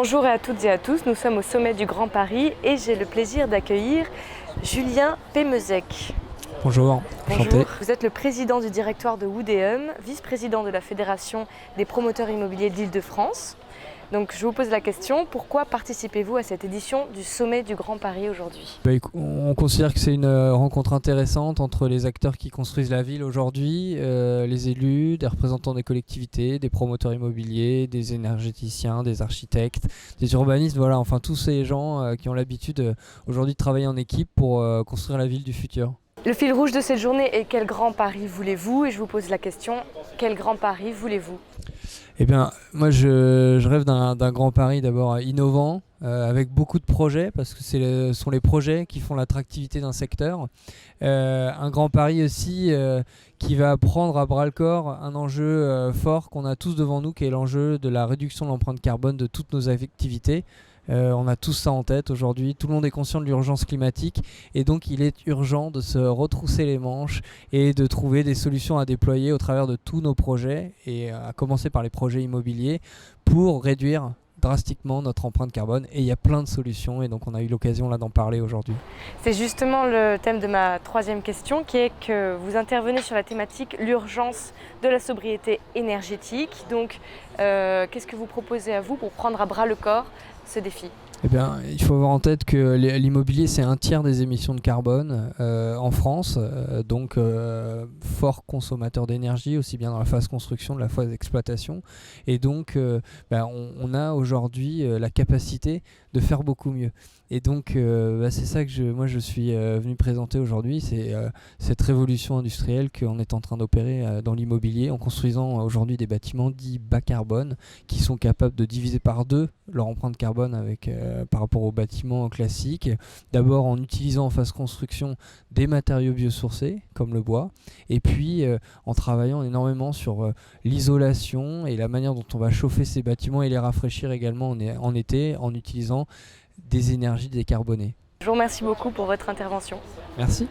Bonjour à toutes et à tous, nous sommes au sommet du Grand Paris et j'ai le plaisir d'accueillir Julien Pemezec. Bonjour, enchanté. Bonjour, vous êtes le président du directoire de Woodéum, vice-président de la Fédération des promoteurs immobiliers d'Île-de-France. Donc je vous pose la question, pourquoi participez-vous à cette édition du sommet du Grand Paris aujourd'hui ? On considère que c'est une rencontre intéressante entre les acteurs qui construisent la ville aujourd'hui, les élus, des représentants des collectivités, des promoteurs immobiliers, des énergéticiens, des architectes, des urbanistes, voilà, enfin tous ces gens qui ont l'habitude aujourd'hui de travailler en équipe pour construire la ville du futur. Le fil rouge de cette journée est quel Grand Paris voulez-vous ? Et je vous pose la question, quel Grand Paris voulez-vous ? Eh bien, moi je rêve d'un Grand Paris d'abord innovant, avec beaucoup de projets, parce que ce sont les projets qui font l'attractivité d'un secteur. Un Grand Paris aussi qui va prendre à bras-le-corps un enjeu fort qu'on a tous devant nous, qui est l'enjeu de la réduction de l'empreinte carbone de toutes nos activités. On a tous ça en tête aujourd'hui, tout le monde est conscient de l'urgence climatique et donc il est urgent de se retrousser les manches et de trouver des solutions à déployer au travers de tous nos projets et à commencer par les projets immobiliers pour réduire drastiquement notre empreinte carbone, et il y a plein de solutions et donc on a eu l'occasion là d'en parler aujourd'hui. C'est justement le thème de ma troisième question, qui est que vous intervenez sur la thématique l'urgence de la sobriété énergétique. Donc qu'est-ce que vous proposez à vous pour prendre à bras le corps ce défi ? Eh bien, il faut avoir en tête que l'immobilier, c'est 1/3 des émissions de carbone en France, donc fort consommateur d'énergie, aussi bien dans la phase construction que la phase d'exploitation. Et donc, on a aujourd'hui la capacité de faire beaucoup mieux. Et donc, c'est ça que je suis venu présenter aujourd'hui, c'est cette révolution industrielle qu'on est en train d'opérer dans l'immobilier en construisant aujourd'hui des bâtiments dits bas carbone qui sont capables de diviser par 2 leur empreinte carbone par rapport aux bâtiments classiques. D'abord en utilisant en phase construction des matériaux biosourcés comme le bois, et puis en travaillant énormément sur l'isolation et la manière dont on va chauffer ces bâtiments et les rafraîchir également en été en utilisant des énergies décarbonées. Je vous remercie beaucoup pour votre intervention. Merci.